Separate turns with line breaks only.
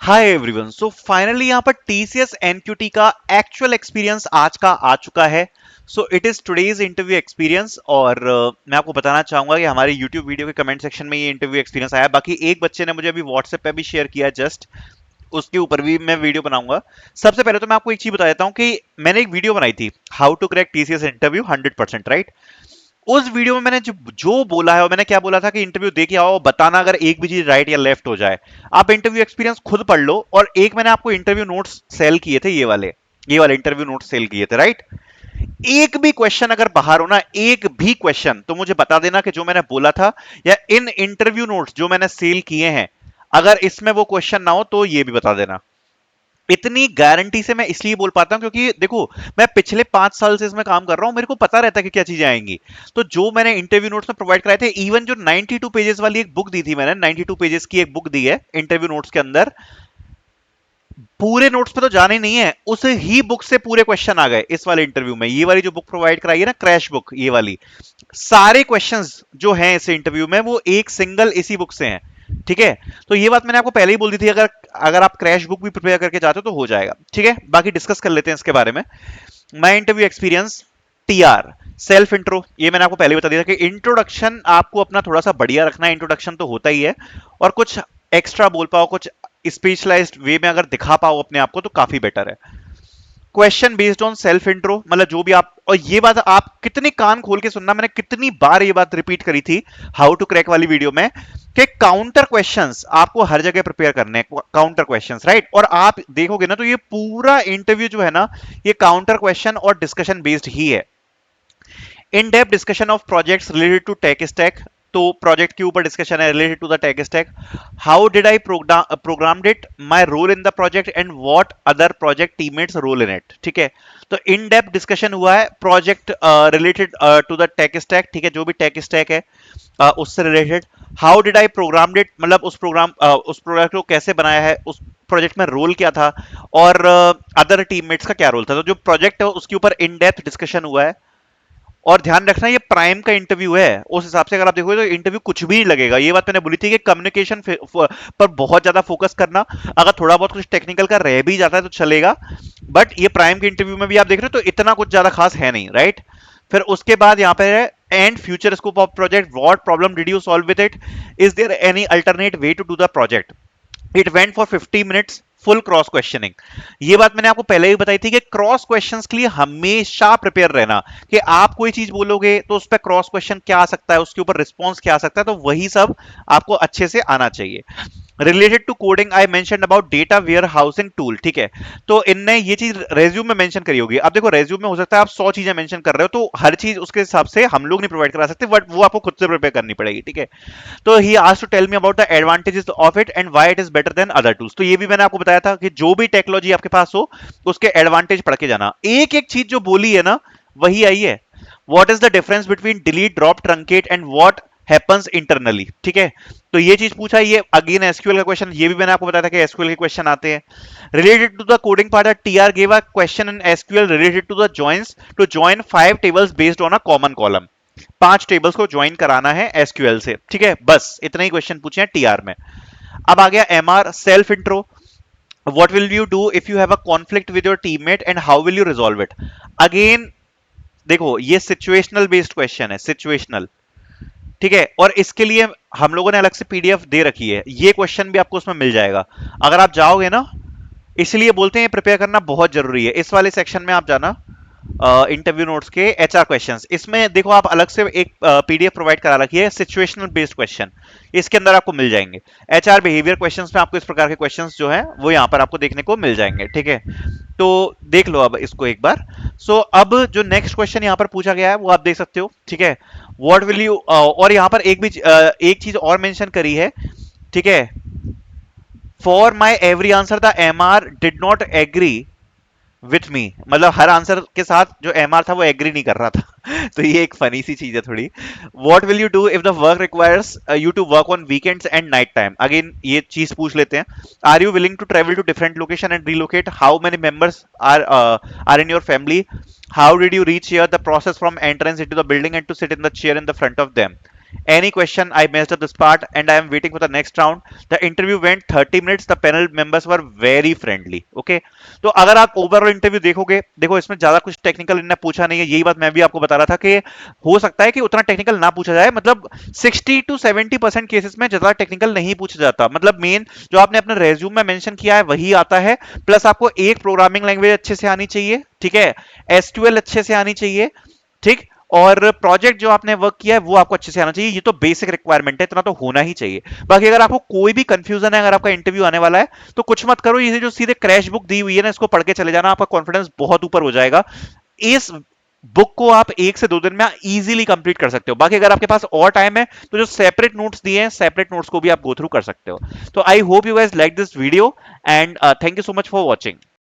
Hi everyone. So finally यहाँ पर TCS NQT का एक्चुअल एक्सपीरियंस आज का आ चुका है। So it is today's interview experience और मैं आपको बताना चाहूंगा कि हमारे यूट्यूब वीडियो के कमेंट सेक्शन में ये इंटरव्यू एक्सपीरियंस आया। बाकी एक बच्चे ने मुझे अभी व्हाट्सएप पे भी शेयर किया, जस्ट उसके ऊपर भी मैं वीडियो बनाऊंगा। सबसे पहले तो मैं आपको एक चीज बता देता हूँ कि मैंने एक वीडियो बनाई थी, how to crack TCS interview 100%, right. उस वीडियो में मैंने जो बोला है, और मैंने क्या बोला था कि इंटरव्यू दे के आओ, बताना अगर एक भी चीज राइट या लेफ्ट हो जाए। आप इंटरव्यू एक्सपीरियंस खुद पढ़ लो। और एक मैंने आपको इंटरव्यू नोट्स सेल किए थे, ये वाले इंटरव्यू नोट्स सेल किए थे, राइट। एक भी क्वेश्चन अगर बाहर हो ना, एक भी क्वेश्चन, तो मुझे बता देना कि जो मैंने बोला था या इन इंटरव्यू नोट्स जो मैंने सेल किए हैं, अगर इसमें वो क्वेश्चन ना हो तो ये भी बता देना। इतनी गारंटी से मैं इसलिए बोल पाता हूं क्योंकि देखो, मैं पिछले 5 साल से इसमें काम कर रहा हूं, मेरे को पता रहता है कि क्या चीजें आएंगी। तो जो मैंने इंटरव्यू नोट्स में प्रोवाइड कराए थे, इवन जो 92 पेजेस वाली एक बुक दी थी मैंने, 92 पेजेस की एक बुक दी है इंटरव्यू नोट्स के अंदर, पूरे नोट्स पे तो जाने नहीं है, उस ही बुक से पूरे क्वेश्चन आ गए इस वाले इंटरव्यू में। ये वाली जो बुक प्रोवाइड कराई है ना, क्रैश बुक, ये वाली, सारे क्वेश्चंस जो हैं इस इंटरव्यू में वो एक सिंगल इसी बुक से हैं। ठीक है, तो ये बात मैंने आपको पहले ही बोल दी थी, अगर अगर आप क्रैश बुक भी प्रिपेयर करके जाते हो तो हो जाएगा। ठीक है, बाकी डिस्कस कर लेते हैं इसके बारे में। My interview experience, TR, self intro, ये मैंने आपको पहले बता दिया था कि इंट्रोडक्शन आपको अपना थोड़ा सा बढ़िया रखना है। इंट्रोडक्शन तो होता ही है, और कुछ एक्स्ट्रा बोल पाओ, कुछ स्पेशलाइज्ड वे में अगर दिखा पाओ अपने आप को तो काफी बेटर है। Question based on self intro, मतलब जो भी आप, और ये बात आप कितने कान खोल के सुनना, मैंने कितनी बार ये बात रिपीट करी थी हाउ टू क्रैक वाली वीडियो में, कि काउंटर क्वेश्चंस आपको हर जगह प्रिपेयर करने हैं, काउंटर क्वेश्चंस, राइट। और आप देखोगे ना तो ये पूरा इंटरव्यू जो है ना, ये काउंटर क्वेश्चन और डिस्कशन बेस्ड ही है। In depth discussion of projects related to tech stack, तो प्रोजेक्ट के ऊपर डिस्कशन है related to the tech stack. How did I programmed it, my role in the project and what other project teammates role in it. ठीक है, तो in depth discussion हुआ है project related to the tech stack. ठीक है, जो भी tech stack है उससे related. How did I programmed it, मतलब उस प्रोजेक्ट को कैसे बनाया है, उस प्रोजेक्ट में रोल क्या था, और अदर टीममेट्स का क्या रोल था। तो जो प्रोजेक्ट है उसके ऊपर इन डेप्थ डिस्कशन हुआ है। और ध्यान रखना, ये प्राइम का इंटरव्यू है, उस हिसाब से अगर आप देखोगे तो इंटरव्यू कुछ भी नहीं लगेगा। ये बात मैंने बोली थी कि कम्युनिकेशन पर बहुत ज्यादा फोकस करना, अगर थोड़ा बहुत कुछ टेक्निकल का रह भी जाता है तो चलेगा, बट ये प्राइम के इंटरव्यू में भी आप देख रहे हो तो इतना कुछ ज्यादा खास है नहीं, राइट। फिर उसके बाद यहाँ पे है and future scope of project, what problem did you solve with it, is there any alternate way to do the project, it went for 50 minutes, full cross questioning. ये बात मैंने आपको पहले ही बताई थी कि क्रॉस क्वेश्चंस के लिए हमेशा प्रिपेयर रहना, कि आप कोई चीज बोलोगे तो उस पर क्रॉस क्वेश्चन क्या आ सकता है, उसके ऊपर रिस्पॉन्स क्या आ सकता है, तो वही सब आपको अच्छे से आना चाहिए। Related to coding I mention about data warehousing tool. ठीक है, तो इनने ये चीज रेज्यूम में मेंशन करी होगी। अब देखो, रेज्यूम में हो सकता है आप 100 चीजें मेंशन कर रहे हो, तो हर चीज उसके हिसाब से हम लोग नहीं प्रोवाइड करा सकते, बट वो आपको खुद से प्रिपेयर करनी पड़ेगी। ठीक है, तो he asked to tell me about the advantages of it and why it is better than other tools. तो ये भी मैंने आपको बताया था कि जो भी टेक्नोलॉजी आपके पास हो उसके एडवांटेज पढ़ के जाना। एक एक चीज जो बोली है ना वही आई है। What is the difference between delete, drop, truncate and what happens internally. ठीक है, तो ये चीज पूछा, ये अगेन एसक्यूएल का क्वेश्चन, ये भी मैंने आपको बताया था कि एसक्यूएल के क्वेश्चन आते हैं। Related to the coding part, TR gave a question in SQL related to the joins to join 5 tables based on a common column. 5 tables को ज्वाइन कराना है एसक्यूएल से। ठीक है, बस इतना ही क्वेश्चन पूछे हैं टीआर में। अब आ गया MR, self intro, what will you do if you have a conflict with your teammate and how will you resolve it. Again देखो, ये सिचुएशनल बेस्ड क्वेश्चन है, सिचुएशनल। ठीक है, और इसके लिए हम लोगों ने अलग से पीडीएफ दे रखी है, ये क्वेश्चन भी आपको उसमें मिल जाएगा अगर आप जाओगे ना। इसलिए बोलते हैं प्रिपेयर करना बहुत जरूरी है। इस वाले सेक्शन में आप जाना, इंटरव्यू नोट्स के एचआर क्वेश्चंस, इसमें देखो आप अलग से एक पीडीएफ प्रोवाइड करा रखी है, सिचुएशनल बेस्ड क्वेश्चन, इसके अंदर आपको मिल जाएंगे। एचआर बिहेवियर क्वेश्चंस में आपको इस प्रकार के क्वेश्चंस जो है वो यहाँ पर आपको देखने को मिल जाएंगे। ठीक है, तो देख लो अब इसको एक बार। अब जो नेक्स्ट क्वेश्चन यहाँ पर पूछा गया है वो आप देख सकते हो। ठीक है, व्हाट विल यू, और यहाँ पर एक चीज और मेंशन करी है। ठीक है, for my every answer the MR did not agree with me, मतलब हर आंसर के साथ जो एमआर था वो एग्री नहीं कर रहा था तो ये एक फनी सी चीज है थोड़ी। What will you do if the work requires you to work on weekends and night time, again ये चीज पूछ लेते हैं। Are you willing to travel to different location and relocate, how many members are in your family, how did you reach here, the process from entrance into the building and to sit in the chair in the front of them. Any question? I messed up this part and I am waiting for the next round. The interview went 30 minutes. The panel members were very friendly. Okay. तो अगर आप overall interview देखोगे, देखो इसमें ज्यादा कुछ technical इन्होंने पूछा नहीं है, यही बात मैं भी आपको बता रहा था कि हो सकता है कि उतना टेक्निकल ना पूछा जाए, मतलब 60 to 70% केसेस में ज्यादा टेक्निकल नहीं पूछा जाता, मतलब मेन जो आपने अपने रेज्यूम में मेंशन किया है वही आता है, प्लस आपको एक प्रोग्रामिंग लैंग्वेज अच्छे से आनी चाहिए, ठीक है, एसक्यूएल अच्छे से आनी चाहिए, ठीक, और प्रोजेक्ट जो आपने वर्क किया है वो आपको अच्छे से आना चाहिए, ये तो बेसिक रिक्वायरमेंट है, इतना तो होना ही चाहिए। बाकी अगर आपको कोई भी कंफ्यूजन है, अगर आपका इंटरव्यू आने वाला है, तो कुछ मत करो, ये जो सीधे क्रैश बुक दी हुई है ना, इसको पढ़ के चले जाना, आपका कॉन्फिडेंस बहुत ऊपर हो जाएगा। इस बुक को आप 1 से 2 दिन में इजीली कंप्लीट कर सकते हो। बाकी अगर आपके पास और टाइम है तो जो सेपरेट नोट्स दिए हैं, सेपरेट नोट्स को भी आप गो थ्रू कर सकते हो। तो I hope you guys like this video and thank you so much for watching.